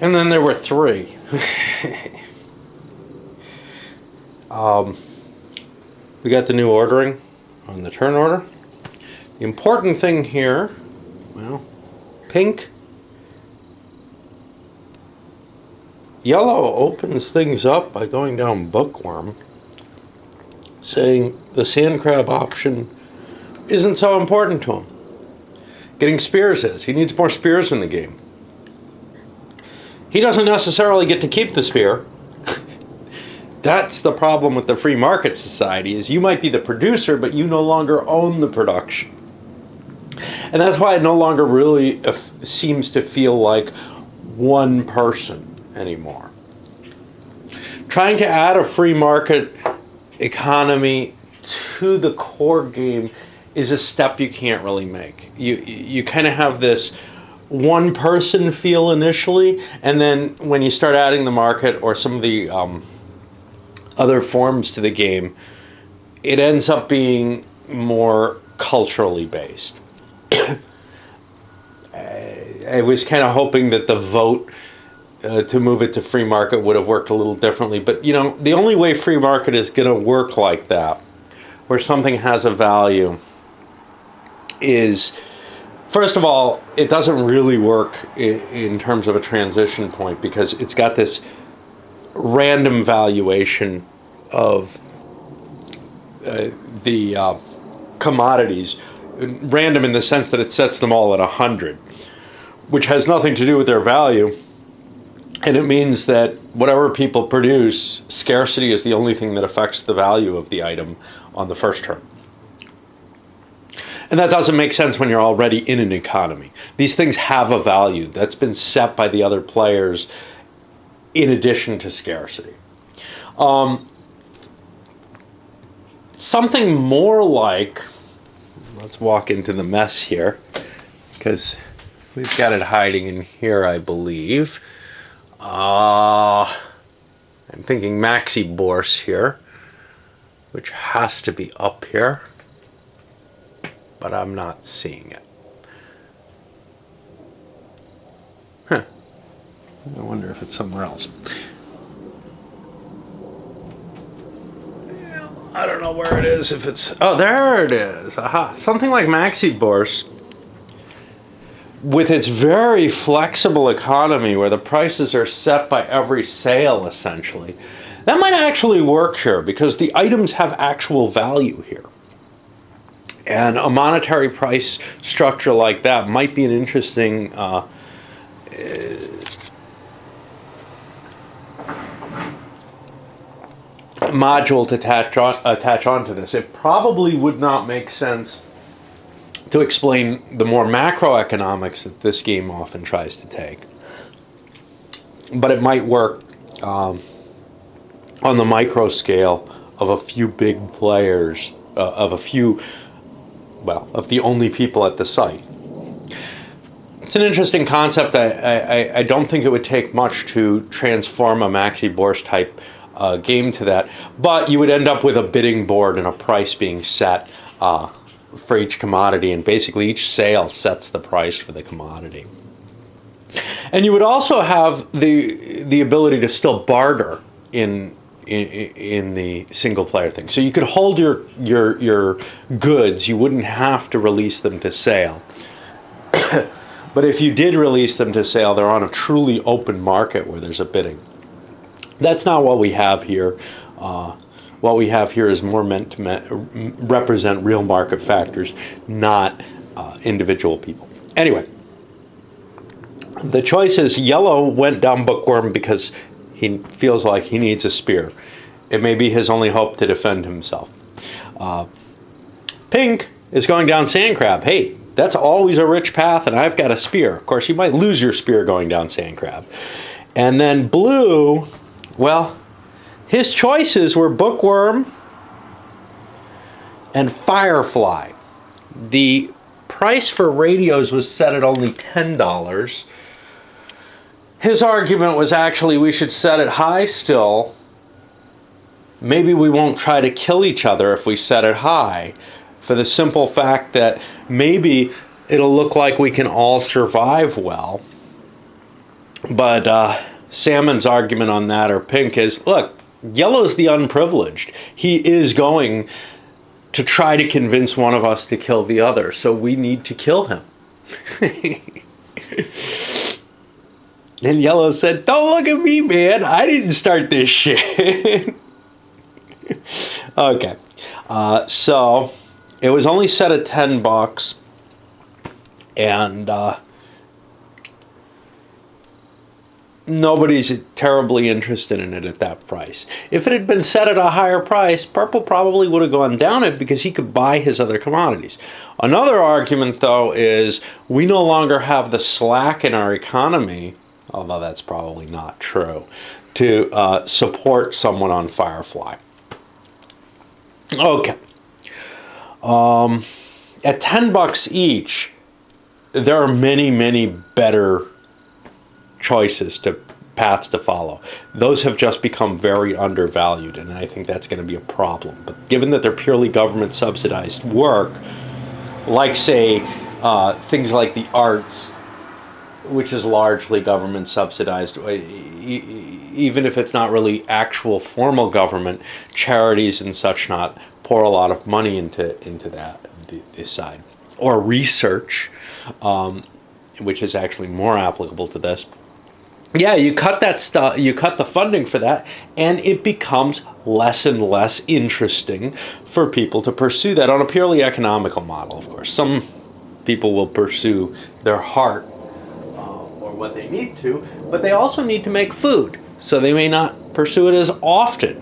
And then there were three. We got the new ordering on the turn order. The important thing here, well, pink. Yellow opens things up by going down bookworm, saying the sand crab option isn't so important to him. Getting spears is. He needs more spears in the game. He doesn't necessarily get to keep the spear. That's the problem with the free market society, is you might be the producer, but you no longer own the production. And that's why it no longer really seems to feel like one person anymore. Trying to add a free market economy to the core game is a step you can't really make. You kind of have this one person feel initially, and then when you start adding the market or some of the other forms to the game, it ends up being more culturally based. I was kind of hoping that the vote to move it to free market would have worked a little differently, but you know, the only way free market is going to work like that, where something has a value, is, first of all, it doesn't really work in terms of a transition point, because it's got this random valuation of the commodities, random in the sense that it sets them all at 100, which has nothing to do with their value. And it means that whatever people produce, scarcity is the only thing that affects the value of the item on the first turn. And that doesn't make sense when you're already in an economy. These things have a value that's been set by the other players in addition to scarcity. Something more like, let's walk into the mess here, because we've got it hiding in here, I believe. I'm thinking Maxi Bourse here, which has to be up here, but I'm not seeing it. Huh. I wonder if it's somewhere else. I don't know where it is, if it's... Oh, there it is. Aha. Something like Maxi Bourse, with its very flexible economy where the prices are set by every sale, essentially, that might actually work here, because the items have actual value here. And a monetary price structure like that might be an interesting module to attach onto this. It probably would not make sense to explain the more macroeconomics that this game often tries to take, but it might work on the micro scale of a few big players, of the only people at the site. It's an interesting concept. I don't think it would take much to transform a Maxi Bourse type game to that, but you would end up with a bidding board and a price being set for each commodity, and basically each sale sets the price for the commodity. And you would also have the ability to still barter in the single player thing. So you could hold your goods. You wouldn't have to release them to sale. But if you did release them to sale, they're on a truly open market where there's a bidding. That's not what we have here. What we have here is more meant to represent real market factors, not individual people. Anyway, the choice is yellow went down bookworm because he feels like he needs a spear. It may be his only hope to defend himself. Pink is going down sand crab. Hey, that's always a rich path, and I've got a spear. Of course, you might lose your spear going down sand crab. And then blue, well, his choices were bookworm and firefly. The price for radios was set at only $10. His argument was actually we should set it high still. Maybe we won't try to kill each other if we set it high, for the simple fact that maybe it'll look like we can all survive well. But Salmon's argument on that, or Pink, is, look, Yellow's the unprivileged. He is going to try to convince one of us to kill the other, so we need to kill him. And Yellow said, don't look at me, man. I didn't start this shit. Okay. So it was only set at $10, and nobody's terribly interested in it at that price. If it had been set at a higher price, Purple probably would have gone down it because he could buy his other commodities. Another argument, though, is we no longer have the slack in our economy, although that's probably not true, to support someone on Firefly. Okay. At $10 each, there are many, many better choices paths to follow. Those have just become very undervalued, and I think that's going to be a problem. But given that they're purely government subsidized work, like, say, things like the arts, which is largely government subsidized, even if it's not really actual formal government, charities and such not pour a lot of money into this side. Or research, which is actually more applicable to this. Yeah, you cut that stuff, you cut the funding for that, and it becomes less and less interesting for people to pursue that on a purely economical model, of course. Some people will pursue their heart or what they need to, but they also need to make food, so they may not pursue it as often.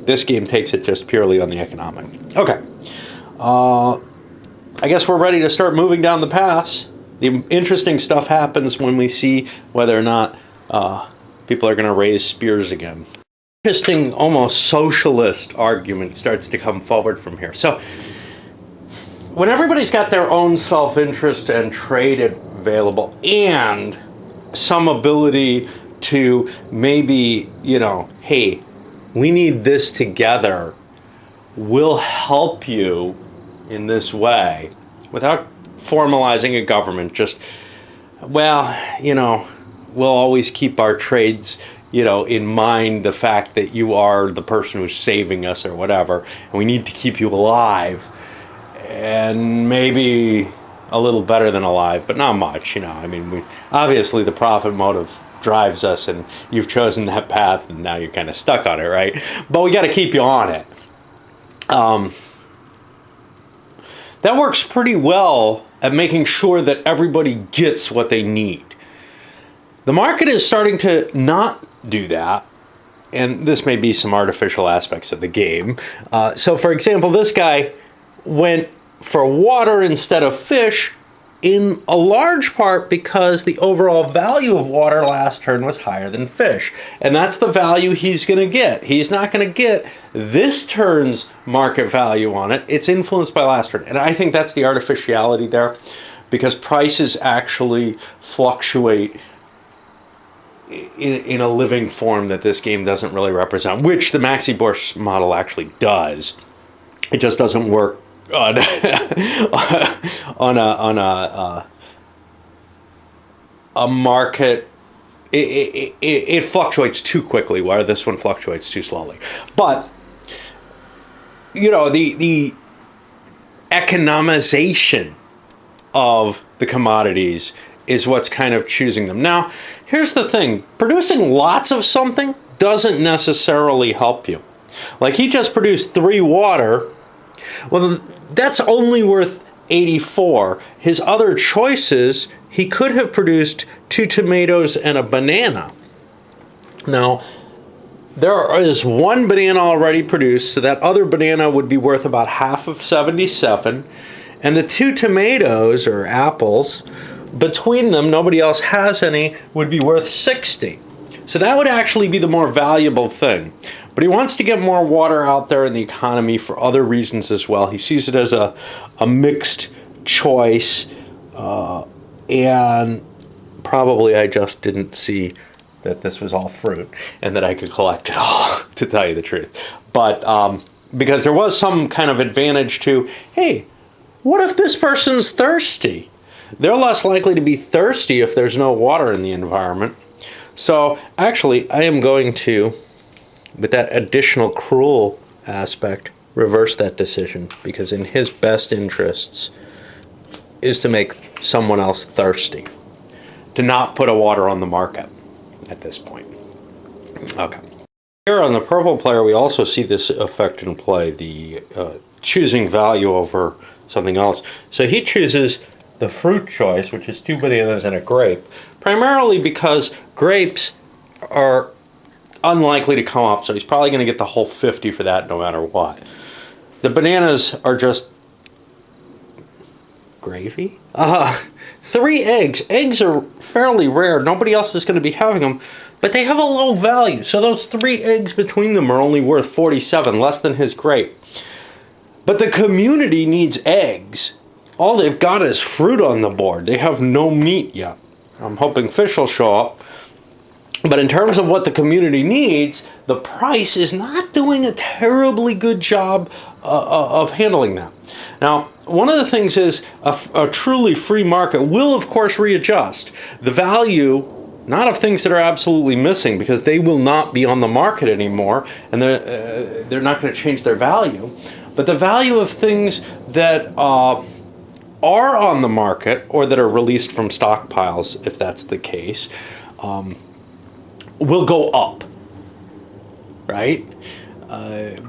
This game takes it just purely on the economic. Okay. I guess we're ready to start moving down the paths. The interesting stuff happens when we see whether or not people are going to raise spears again. Interesting, almost socialist argument starts to come forward from here. So, when everybody's got their own self-interest and trade available, and some ability to maybe, hey, we need this together, we'll help you in this way, without formalizing a government, just, we'll always keep our trades, in mind the fact that you are the person who's saving us or whatever, and we need to keep you alive, and maybe a little better than alive, but not much, obviously the profit motive drives us, and you've chosen that path, and now you're kind of stuck on it, right? But we got to keep you on it. That works pretty well at making sure that everybody gets what they need. The market is starting to not do that, and this may be some artificial aspects of the game. So, for example, this guy went for water instead of fish, in a large part because the overall value of water last turn was higher than fish. And that's the value he's going to get. He's not going to get this turn's market value on it. It's influenced by last turn. And I think that's the artificiality there, because prices actually fluctuate in a living form that this game doesn't really represent, which the Maxi Bourse model actually does. It just doesn't work on a market. It fluctuates too quickly, while this one fluctuates too slowly. But the economization of the commodities is what's kind of choosing them. Now, here's the thing: producing lots of something doesn't necessarily help you. Like, he just produced 3 water. Well, that's only worth 84. His other choices, he could have produced 2 tomatoes and a banana. Now, there is 1 banana already produced, so that other banana would be worth about half of 77. And the 2 tomatoes, or apples, between them, nobody else has any, would be worth 60. So that would actually be the more valuable thing. But he wants to get more water out there in the economy for other reasons as well. He sees it as a mixed choice, and probably I just didn't see that this was all fruit and that I could collect it all, to tell you the truth. But because there was some kind of advantage to, hey, what if this person's thirsty? They're less likely to be thirsty if there's no water in the environment. So actually, I am going to, with that additional cruel aspect, reverse that decision, because in his best interests is to make someone else thirsty, to not put a water on the market at this point. Okay. Here on the purple player, we also see this effect in play, the choosing value over something else. So he chooses the fruit choice, which is 2 bananas and a grape, primarily because grapes are unlikely to come up, so he's probably going to get the whole 50 for that no matter what. The bananas are just gravy? 3 eggs. Eggs are fairly rare. Nobody else is going to be having them, but they have a low value. So those 3 eggs between them are only worth 47, less than his grape. But the community needs eggs. All they've got is fruit on the board. They have no meat yet. I'm hoping fish will show up. But in terms of what the community needs, the price is not doing a terribly good job of handling that. Now, one of the things is a truly free market will, of course, readjust the value, not of things that are absolutely missing, because they will not be on the market anymore, and they're not going to change their value, but the value of things that are on the market or that are released from stockpiles, if that's the case, will go up, right?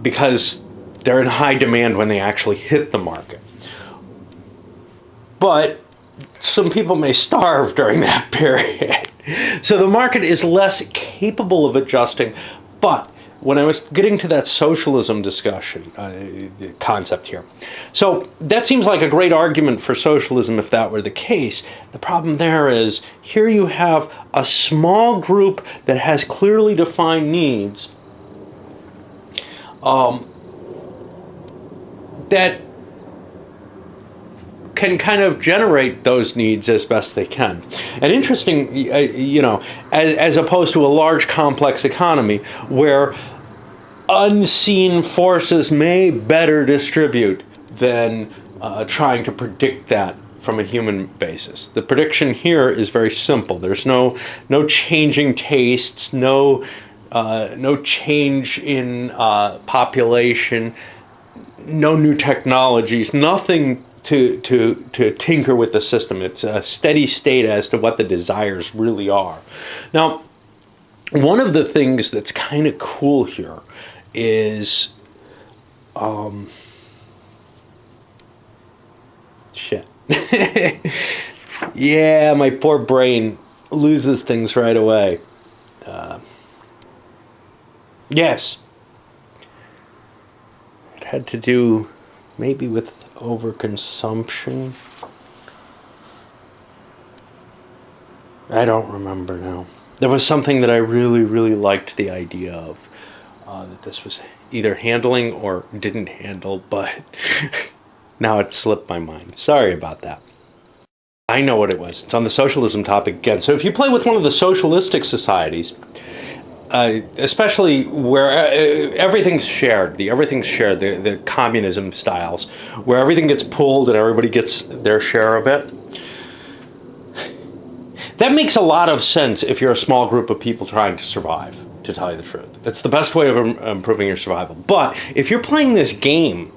Because they're in high demand when they actually hit the market. But some people may starve during that period. So the market is less capable of adjusting. But when I was getting to that socialism discussion, the concept here, so that seems like a great argument for socialism if that were the case. The problem there is, here you have a small group that has clearly defined needs that can kind of generate those needs as best they can. And interesting, as opposed to a large complex economy where unseen forces may better distribute than trying to predict that from a human basis. The prediction here is very simple. There's no changing tastes, no change in population, no new technologies, nothing to tinker with the system. It's a steady state as to what the desires really are. Now, one of the things that's kind of cool here is shit. Yeah, my poor brain loses things right away. Yes. It had to do maybe with overconsumption. I don't remember now. There was something that I really, really liked the idea of, that this was either handling or didn't handle, but now it slipped my mind. Sorry about that. I know what it was. It's on the socialism topic again. So if you play with one of the socialistic societies, especially where everything's shared, the communism styles, where everything gets pooled and everybody gets their share of it, that makes a lot of sense if you're a small group of people trying to survive, to tell you the truth. That's the best way of improving your survival. But if you're playing this game,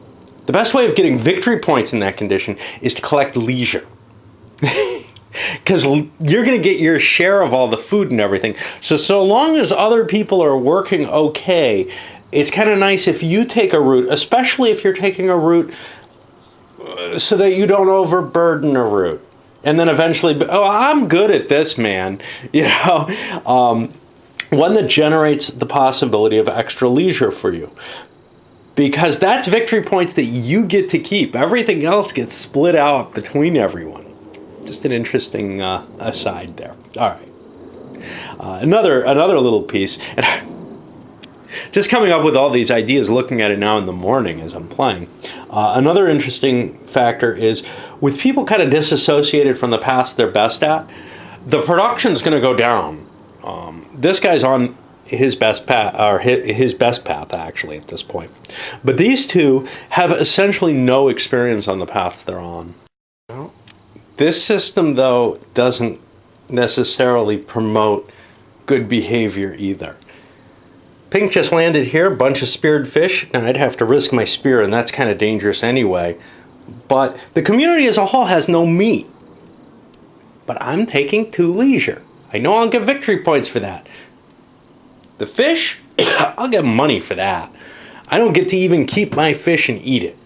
the best way of getting victory points in that condition is to collect leisure. Because you're going to get your share of all the food and everything. So long as other people are working okay, it's kind of nice if you take a route, especially if you're taking a route so that you don't overburden a route. And then eventually, I'm good at this, man. One that generates the possibility of extra leisure for you. Because that's victory points that you get to keep. Everything else gets split out between everyone. Just an interesting aside there. All right. Another little piece. Just coming up with all these ideas, looking at it now in the morning as I'm playing. Another interesting factor is, with people kind of disassociated from the past they're best at, the production's going to go down. This guy's on his best path, or his best path actually at this point. But these two have essentially no experience on the paths they're on. This system, though, doesn't necessarily promote good behavior either. Pink just landed here, a bunch of speared fish. Now I'd have to risk my spear, and that's kind of dangerous anyway. But the community as a whole has no meat. But I'm taking 2 leisure. I know I'll get victory points for that. The fish, I'll get money for that. I don't get to even keep my fish and eat it.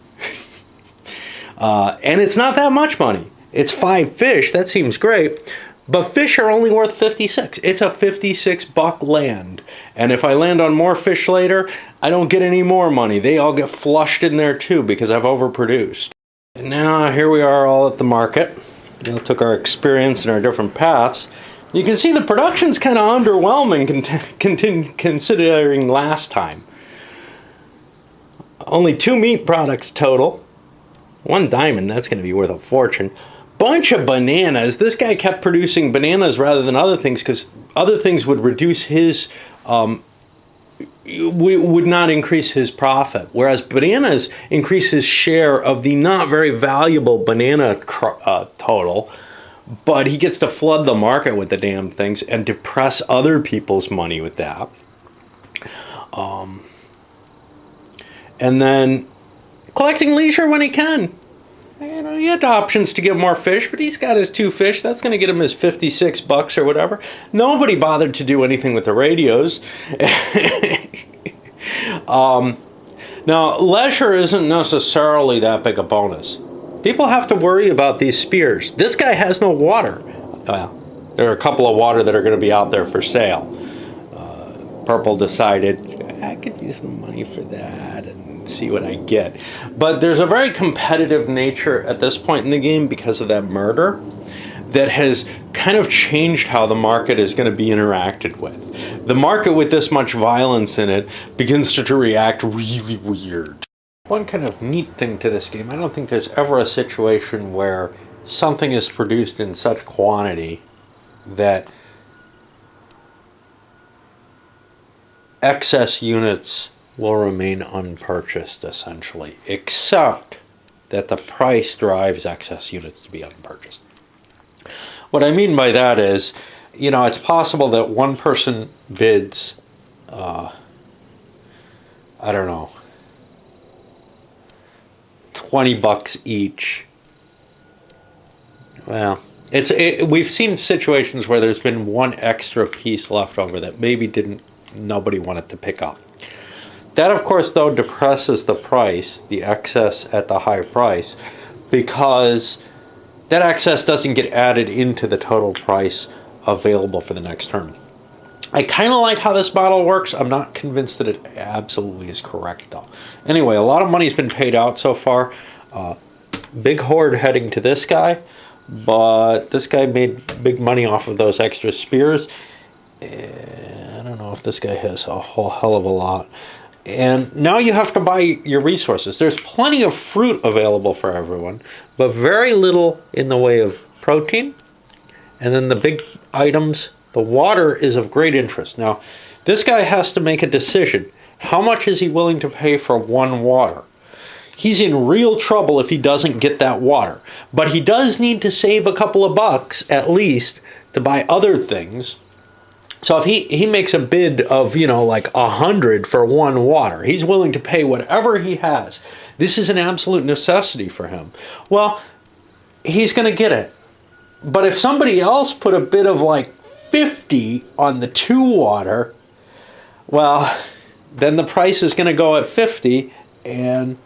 And it's not that much money. It's 5 fish, that seems great. But fish are only worth 56. It's a 56 buck land. And if I land on more fish later, I don't get any more money. They all get flushed in there too because I've overproduced. And now here we are all at the market. We took our experience and our different paths. You can see the production's kind of underwhelming considering last time. Only 2 meat products total. 1 diamond, that's going to be worth a fortune. Bunch of bananas. This guy kept producing bananas rather than other things because other things would reduce his, would not increase his profit. Whereas bananas increase his share of the not very valuable banana total. But he gets to flood the market with the damn things and depress other people's money with that. And then collecting leisure when he can. You know, he had options to get more fish, but he's got his 2 fish. That's going to get him his 56 bucks or whatever. Nobody bothered to do anything with the radios. Now, leisure isn't necessarily that big a bonus. People have to worry about these spears. This guy has no water. Well, there are a couple of water that are going to be out there for sale. Purple decided I could use the money for that and see what I get. But there's a very competitive nature at this point in the game because of that murder that has kind of changed how the market is going to be interacted with. The market with this much violence in it begins to react really weird. One kind of neat thing to this game, I don't think there's ever a situation where something is produced in such quantity that excess units will remain unpurchased, essentially, except that the price drives excess units to be unpurchased. What I mean by that is, you know, it's possible that one person bids, I don't know, 20 bucks each. Well, we've seen situations where there's been one extra piece left over that maybe nobody wanted to pick up. That, of course, though, depresses the price, the excess at the high price, because that excess doesn't get added into the total price available for the next turn. I kind of like how this model works. I'm not convinced that it absolutely is correct, though. Anyway, a lot of money's been paid out so far. Big hoard heading to this guy, but this guy made big money off of those extra spears. I don't know if this guy has a whole hell of a lot. And now you have to buy your resources. There's plenty of fruit available for everyone, but very little in the way of protein. And then the big items, the water is of great interest. Now, this guy has to make a decision. How much is he willing to pay for 1 water? He's in real trouble if he doesn't get that water. But he does need to save a couple of bucks, at least, to buy other things. So if he makes a bid of, you know, like 100 for 1 water, he's willing to pay whatever he has. This is an absolute necessity for him. Well, he's going to get it. But if somebody else put a bid of like 50 on the 2 water, well, then the price is going to go at 50, and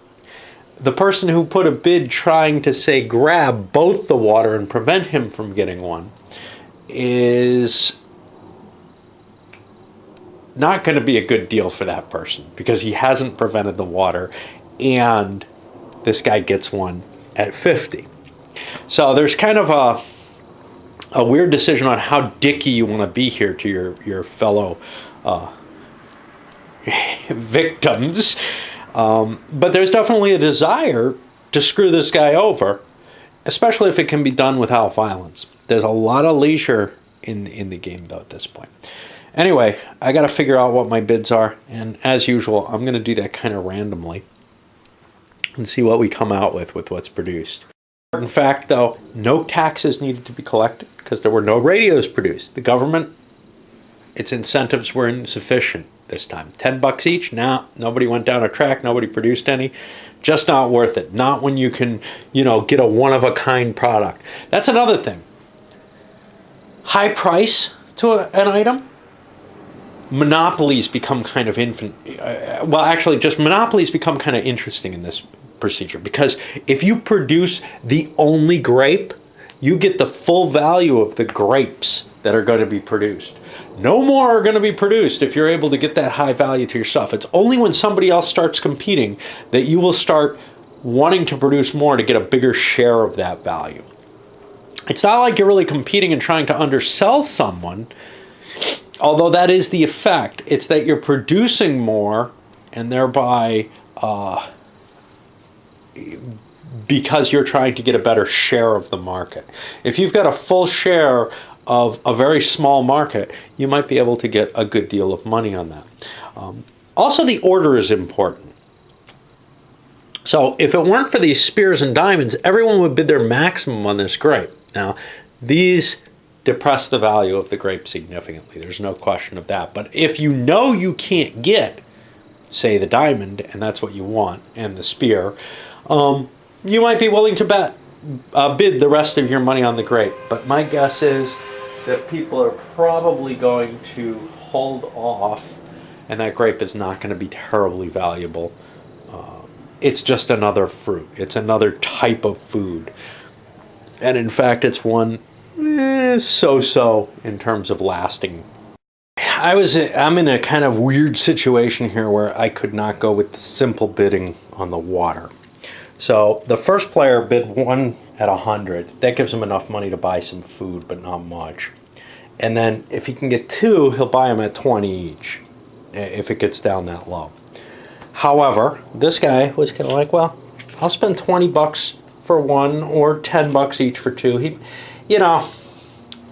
the person who put a bid trying to, say, grab both the water and prevent him from getting one is not going to be a good deal for that person because he hasn't prevented the water, and this guy gets one at 50. So there's kind of a weird decision on how dicky you want to be here to your fellow victims. But there's definitely a desire to screw this guy over, especially if it can be done without violence. There's a lot of leisure in the game, though, at this point. Anyway, I got to figure out what my bids are, and as usual, I'm going to do that kind of randomly and see what we come out with what's produced. In fact, though, no taxes needed to be collected because there were no radios produced. The government its incentives were insufficient this time. $10 each? Nah, nobody went down a track, nobody produced any. Just not worth it. Not when you can, get a one-of-a-kind product. That's another thing. High price to an item. Monopolies become kind of just monopolies become kind of interesting in this procedure, because if you produce the only grape, you get the full value of the grapes that are going to be produced. No more are going to be produced if you're able to get that high value to your stuff. It's only when somebody else starts competing that you will start wanting to produce more to get a bigger share of that value. It's not like you're really competing and trying to undersell someone, although that is the effect. It's that you're producing more, and thereby because you're trying to get a better share of the market. If you've got a full share of a very small market, you might be able to get a good deal of money on that. Also, the order is important. So if it weren't for these spears and diamonds, everyone would bid their maximum on this grape. Now, these depress the value of the grape significantly. There's no question of that. But if you know you can't get, say, the diamond, and that's what you want, and the spear, you might be willing to bid the rest of your money on the grape. But my guess is that people are probably going to hold off, and that grape is not going to be terribly valuable. It's just another fruit. It's another type of food. And in fact, it's one so-so in terms of lasting. I'm in a kind of weird situation here where I could not go with the simple bidding on the water. So the first player bid 1 at 100. That gives him enough money to buy some food, but not much. And then if he can get 2, he'll buy them at 20 each, if it gets down that low. However, this guy was kind of like, well, I'll spend $20 for 1 or $10 each for 2.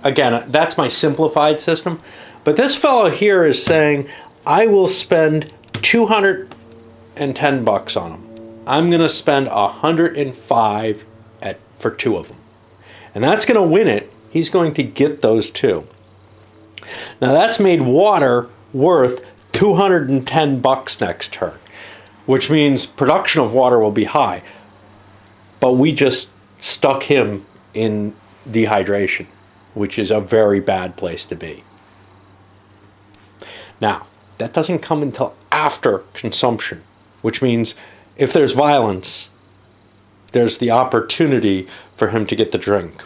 Again, that's my simplified system. But this fellow here is saying, I will spend $210 on them. I'm going to spend $105 for 2 of them. And that's going to win it. He's going to get those 2. Now that's made water worth $210 next turn, which means production of water will be high. But we just stuck him in dehydration, which is a very bad place to be. Now, that doesn't come until after consumption, which means if there's violence, there's the opportunity for him to get the drink.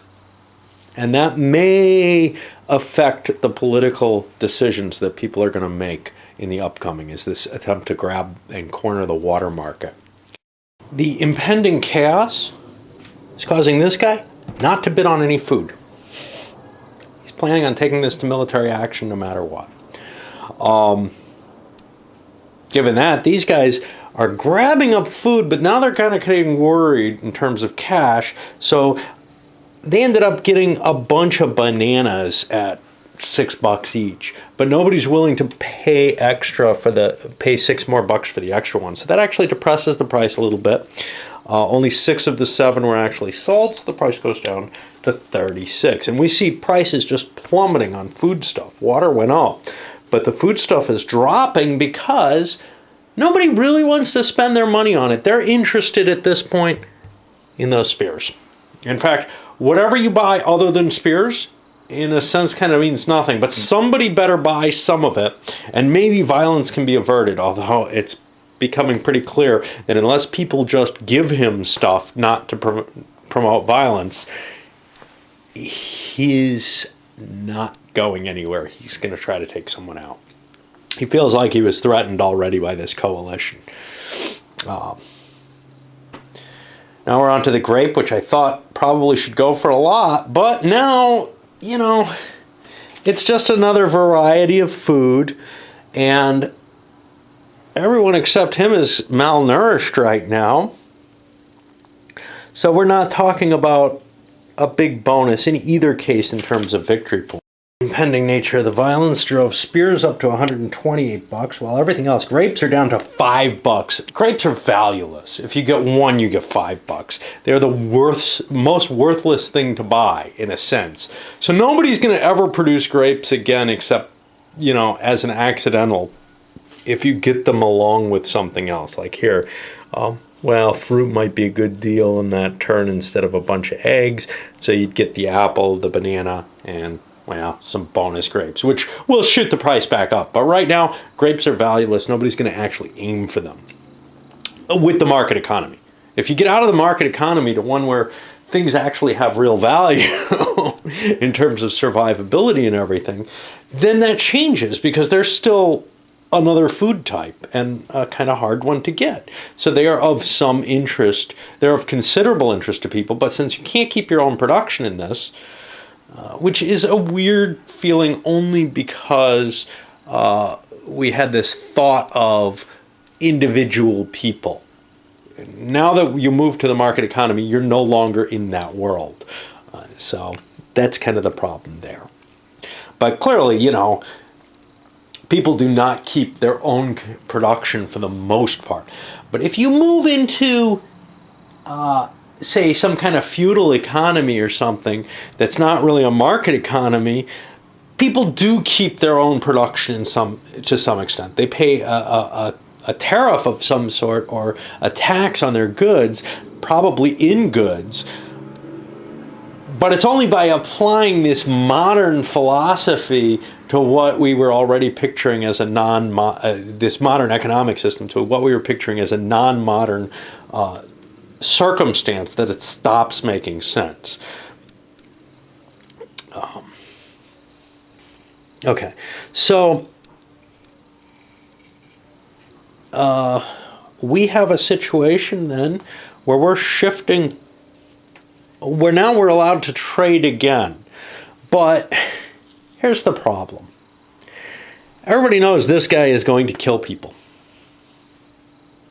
And that may affect the political decisions that people are going to make in the upcoming, is this attempt to grab and corner the water market. The impending chaos is causing this guy not to bid on any food. He's planning on taking this to military action no matter what. Given that, these guys are grabbing up food, but now they're kind of getting worried in terms of cash, so they ended up getting a bunch of bananas at $6 each, but nobody's willing to pay pay $6 more for the extra one. So that actually depresses the price a little bit. Only 6 of the 7 were actually sold, so the price goes down to 36. And we see prices just plummeting on foodstuff. Water went up, but the foodstuff is dropping because nobody really wants to spend their money on it. They're interested at this point in those spears. In fact, whatever you buy other than spears, in a sense, kind of means nothing. But somebody better buy some of it, and maybe violence can be averted, although it's becoming pretty clear that unless people just give him stuff not to promote violence, he's not going anywhere. He's going to try to take someone out. He feels like he was threatened already by this coalition. Now we're on to the grape, which I thought probably should go for a lot, but now, it's just another variety of food, and everyone except him is malnourished right now. So we're not talking about a big bonus in either case in terms of victory points. Impending nature of the violence drove spears up to $128, while everything else, grapes are down to $5. Grapes are valueless. If you get 1, you get $5. They're the most worthless thing to buy, in a sense. So nobody's going to ever produce grapes again except as an accidental, if you get them along with something else, like here, well, fruit might be a good deal in that turn instead of a bunch of eggs. So you'd get the apple, the banana, and, well, some bonus grapes, which will shoot the price back up. But right now, grapes are valueless. Nobody's going to actually aim for them with the market economy. If you get out of the market economy to one where things actually have real value in terms of survivability and everything, then that changes, because they're still another food type and a kind of hard one to get. So they are of some interest. They're of considerable interest to people. But since you can't keep your own production in this, which is a weird feeling only because we had this thought of individual people. Now that you move to the market economy, you're no longer in that world. So that's kind of the problem there. But clearly, people do not keep their own production for the most part. But if you move into, say, some kind of feudal economy or something that's not really a market economy, people do keep their own production to some extent. They pay a tariff of some sort or a tax on their goods, probably in goods. But it's only by applying this modern philosophy to what we were already picturing as this modern economic system, to what we were picturing as a non-modern circumstance, that it stops making sense. Okay, so we have a situation then where we're shifting, where now we're allowed to trade again. But here's the problem. Everybody knows this guy is going to kill people.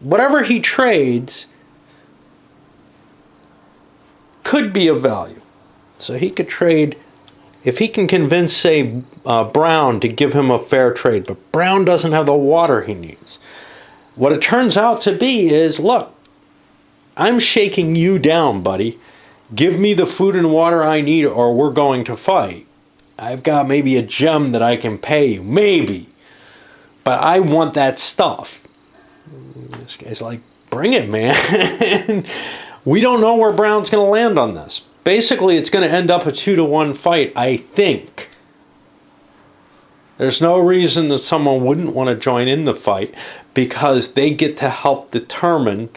Whatever he trades could be of value. So he could trade, if he can convince, say, Brown to give him a fair trade, but Brown doesn't have the water he needs. What it turns out to be is, look, I'm shaking you down, buddy. Give me the food and water I need, or we're going to fight. I've got maybe a gem that I can pay you, maybe. But I want that stuff. This guy's like, bring it, man. We don't know where Brown's going to land on this. Basically, it's going to end up a 2-to-1 fight, I think. There's no reason that someone wouldn't want to join in the fight, because they get to help determine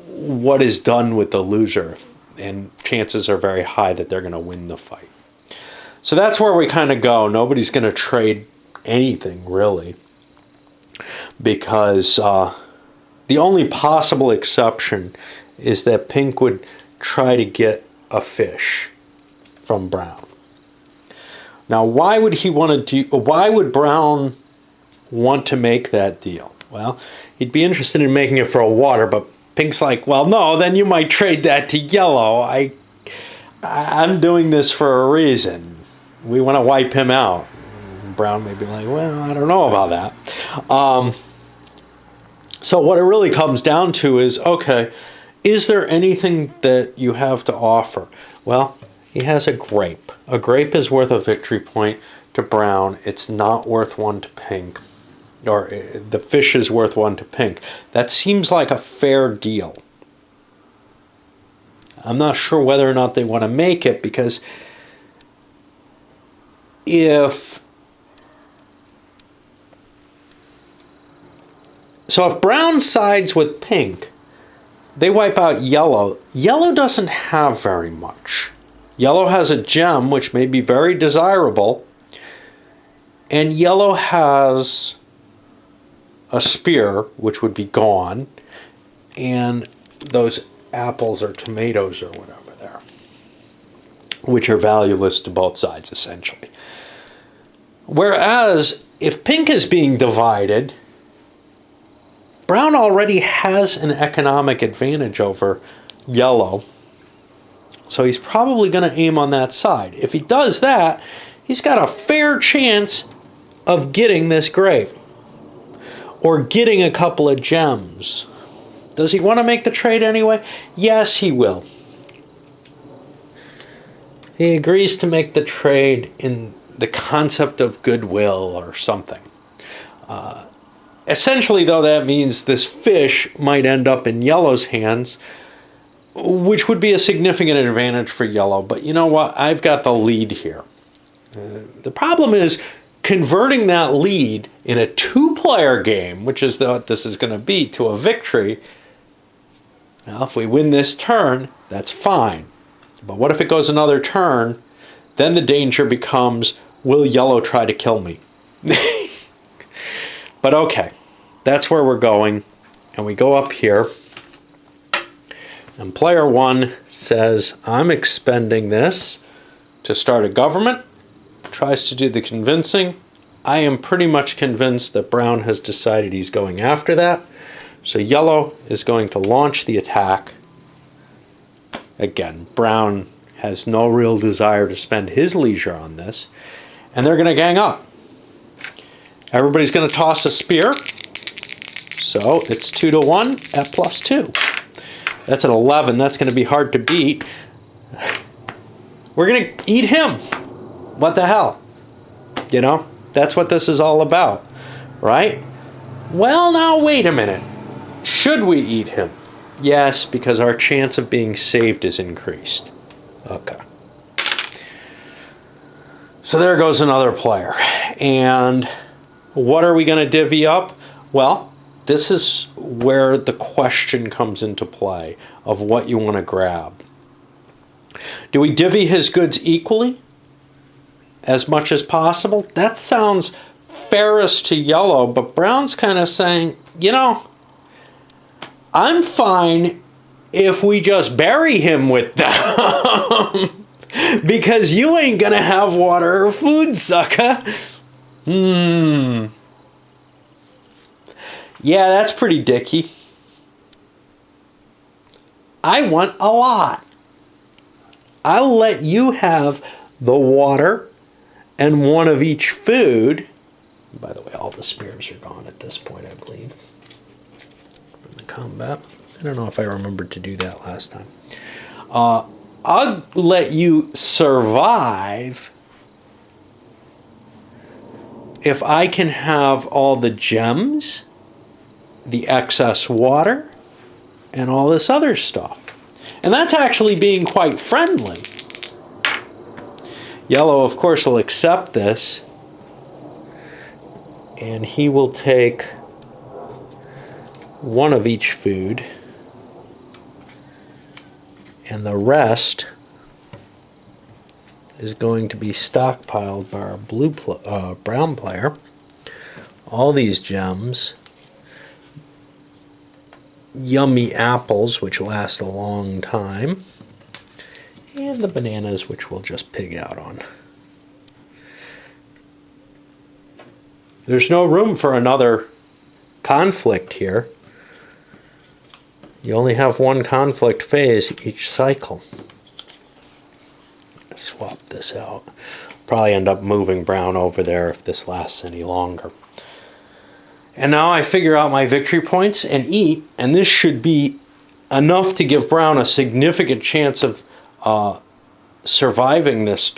what is done with the loser, and chances are very high that they're going to win the fight. So that's where we kind of go. Nobody's going to trade anything, really, because the only possible exception is that Pink would try to get a fish from Brown. Now, why would Brown want to make that deal? Well, he'd be interested in making it for a water, but Pink's like, well, no, then you might trade that to Yellow. I'm doing this for a reason. We want to wipe him out. Brown may be like, well, I don't know about that. So what it really comes down to is, okay, is there anything that you have to offer? Well, he has a grape. A grape is worth a victory point to Brown. It's not worth one to Pink. Or the fish is worth one to Pink. That seems like a fair deal. I'm not sure whether or not they want to make it, because if Brown sides with Pink, they wipe out Yellow. Yellow doesn't have very much. Yellow has a gem, which may be very desirable, and Yellow has a spear, which would be gone, and those apples or tomatoes or whatever there, which are valueless to both sides, essentially. Whereas, if Pink is being divided, Brown already has an economic advantage over Yellow, so he's probably going to aim on that side. If he does that, he's got a fair chance of getting this grape, or getting a couple of gems. Does he want to make the trade anyway? Yes, he will. He agrees to make the trade in the concept of goodwill or something. Essentially, though, that means this fish might end up in Yellow's hands, which would be a significant advantage for Yellow. But you know what? I've got the lead here. The problem is converting that lead in a two-player game, which is what this is going to be, to a victory. Now, if we win this turn, that's fine. But what if it goes another turn? Then the danger becomes, will Yellow try to kill me? But okay, that's where we're going. And we go up here. And player one says, I'm expending this to start a government. Tries to do the convincing. I am pretty much convinced that Brown has decided he's going after that. So Yellow is going to launch the attack. Again, Brown has no real desire to spend his leisure on this. And they're going to gang up. Everybody's going to toss a spear. So it's 2-1 at +2. That's an 11. That's going to be hard to beat. We're going to eat him. What the hell? You know, that's what this is all about, right? Well, now, wait a minute. Should we eat him? Yes, because our chance of being saved is increased. Okay. So there goes another player. And what are we going to divvy up? Well, this is where the question comes into play of what you want to grab. Do we divvy his goods equally? As much as possible? That sounds fairest to Yellow, but Brown's kind of saying, you know, I'm fine if we just bury him with them. Because you ain't gonna have water or food, sucker. Yeah, that's pretty dicky. I want a lot. I'll let you have the water and one of each food. By the way, all the spears are gone at this point, I believe, from the combat. I don't know if I remembered to do that last time. I'll let you survive if I can have all the gems, the excess water, and all this other stuff. And that's actually being quite friendly. Yellow, of course, will accept this, and he will take one of each food, and the rest is going to be stockpiled by our brown player. All these gems, yummy apples, which last a long time, and the bananas, which we'll just pig out on. There's no room for another conflict here. You only have one conflict phase each cycle. Swap this out. Probably end up moving Brown over there if this lasts any longer. And now I figure out my victory points and eat, and this should be enough to give Brown a significant chance of surviving this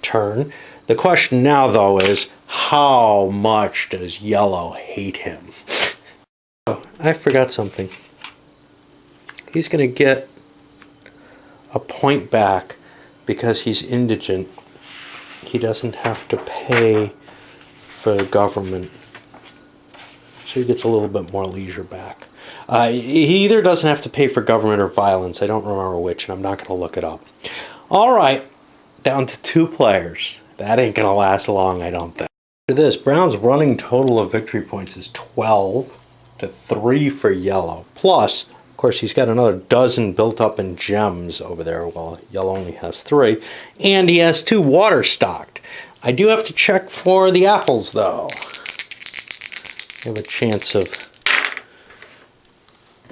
turn. The question now, though, is how much does Yellow hate him? Oh, I forgot something. He's going to get a point back because he's indigent. He doesn't have to pay for the government. So he gets a little bit more leisure back. He either doesn't have to pay for government or violence. I don't remember which, and I'm not going to look it up. All right, down to 2 players. That ain't going to last long, I don't think. After this, Brown's running total of victory points is 12 to 3 for Yellow. Plus, of course, he's got another dozen built up in gems over there, while Yellow only has 3. And he has 2 water stocked. I do have to check for the apples, though. I have a chance of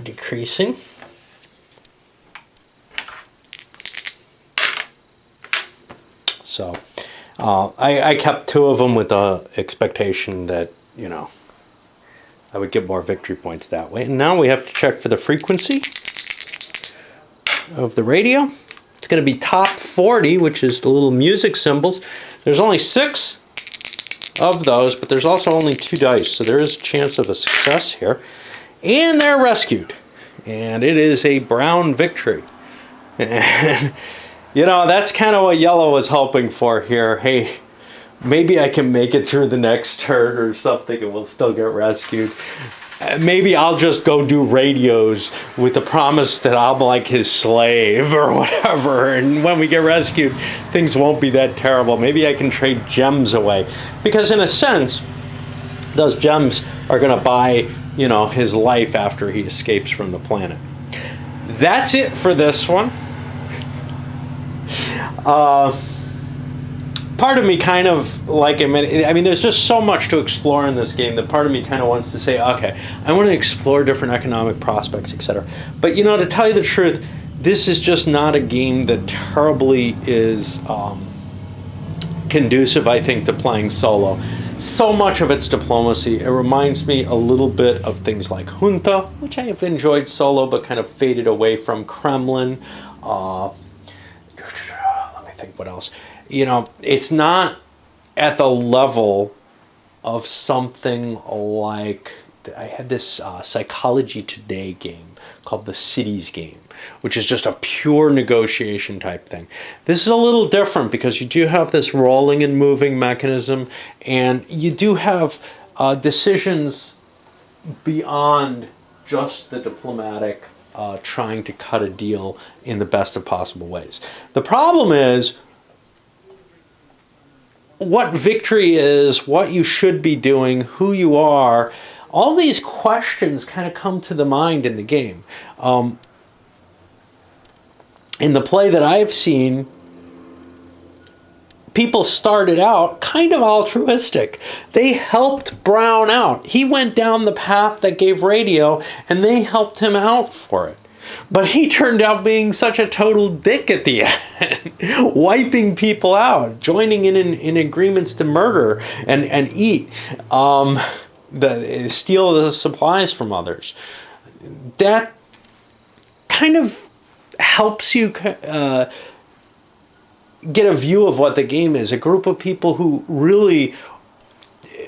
decreasing. So I kept 2 of them with the expectation that, you know, I would get more victory points that way. And now we have to check for the frequency of the radio. It's going to be top 40, which is the little music symbols. There's only 6 of those, but there's also only 2 dice, so there is a chance of a success here. And they're rescued. And it is a brown victory. And, you know, that's kind of what yellow was hoping for here. Hey, maybe I can make it through the next turn or something and we'll still get rescued. Maybe I'll just go do radios with the promise that I'm like his slave or whatever. And when we get rescued, things won't be that terrible. Maybe I can trade gems away. Because in a sense, those gems are going to buy, you know, his life after he escapes from the planet. That's it for this one. Part of me kind of like, I mean, there's just so much to explore in this game that part of me kind of wants to say, okay, I want to explore different economic prospects, etc. But, you know, to tell you the truth, this is just not a game that terribly is conducive, I think, to playing solo. So much of its diplomacy, it reminds me a little bit of things like Junta, which I have enjoyed solo, but kind of faded away from. Kremlin. Let me think what else. You know, it's not at the level of something like, I had this Psychology Today game called the Cities game, which is just a pure negotiation type thing. This is a little different because you do have this rolling and moving mechanism, and you do have decisions beyond just the diplomatic trying to cut a deal in the best of possible ways. The problem is, what victory is, what you should be doing, who you are, all these questions kind of come to the mind in the game. In the play that I've seen, people started out kind of altruistic. They helped Brown out. He went down the path that gave radio, and they helped him out for it. But he turned out being such a total dick at the end, wiping people out, joining in agreements to murder and eat, steal the supplies from others. That kind of helps you get a view of what the game is. A group of people who really,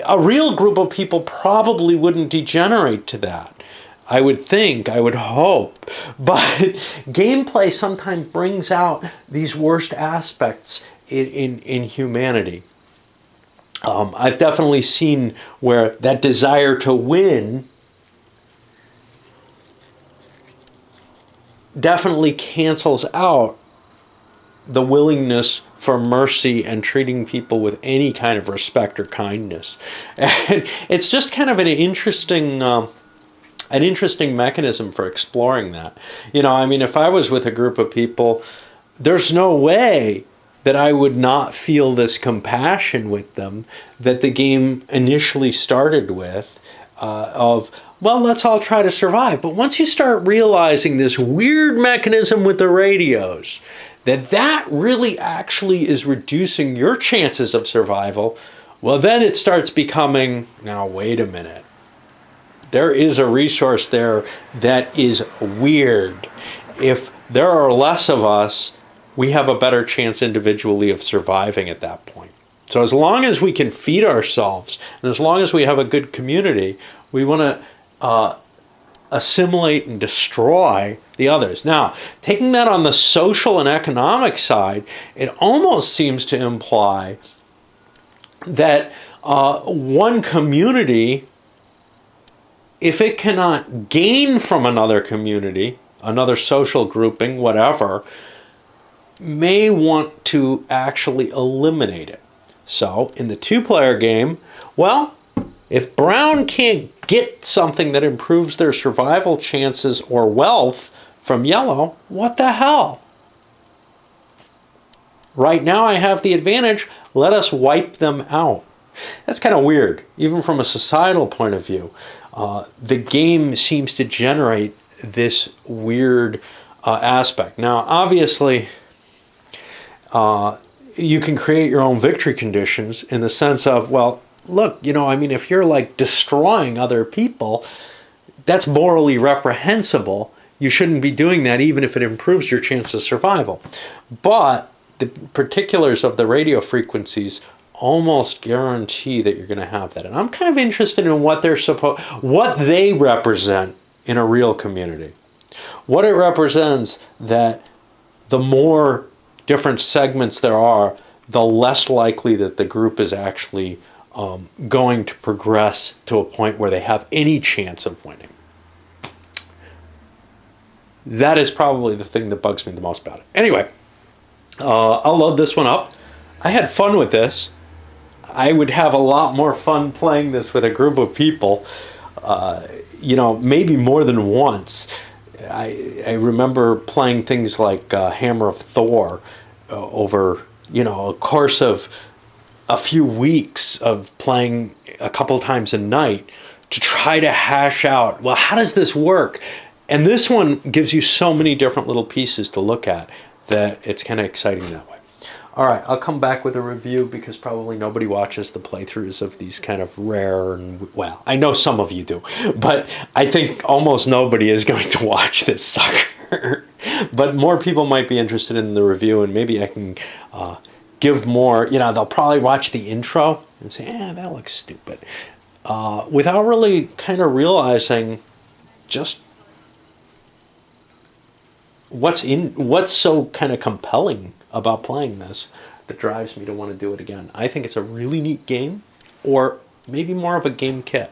a real group of people probably wouldn't degenerate to that. I would think, I would hope. But gameplay sometimes brings out these worst aspects in humanity. I've definitely seen where that desire to win definitely cancels out the willingness for mercy and treating people with any kind of respect or kindness. And it's just kind of an interesting mechanism for exploring that. You know, I mean, if I was with a group of people, there's no way that I would not feel this compassion with them that the game initially started with, of, well, let's all try to survive. But once you start realizing this weird mechanism with the radios, that really actually is reducing your chances of survival, well, then it starts becoming, now wait a minute. There is a resource there that is weird. If there are less of us, we have a better chance individually of surviving at that point. So as long as we can feed ourselves, and as long as we have a good community, we want to assimilate and destroy the others. Now, taking that on the social and economic side, it almost seems to imply that one community, if it cannot gain from another community, another social grouping, whatever, may want to actually eliminate it. So, in the two-player game, well, if Brown can't get something that improves their survival chances or wealth from yellow, what the hell? Right now I have the advantage, let us wipe them out. That's kind of weird, even from a societal point of view. The game seems to generate this weird aspect. Now, obviously, you can create your own victory conditions in the sense of, well, look, you know, I mean, if you're like destroying other people, that's morally reprehensible. you shouldn't be doing that even if it improves your chance of survival. But the particulars of the radio frequencies almost guarantee that you're going to have that. And I'm kind of interested in what what they represent in a real community. What it represents, that the more different segments there are, the less likely that the group is actually going to progress to a point where they have any chance of winning. That is probably the thing that bugs me the most about it. Anyway, I'll load this one up. I had fun with this. I would have a lot more fun playing this with a group of people, maybe more than once. I remember playing things like Hammer of Thor over, a course of a few weeks of playing a couple times a night to try to hash out, well, how does this work? And this one gives you so many different little pieces to look at that it's kind of exciting that way. All right, I'll come back with a review because probably nobody watches the playthroughs of these kind of rare and, well, I know some of you do, but I think almost nobody is going to watch this sucker. But more people might be interested in the review, and maybe I can give more, they'll probably watch the intro and say, that looks stupid, without really kind of realizing just what's so kind of compelling about playing this that drives me to want to do it again. I think it's a really neat game, or maybe more of a game kit.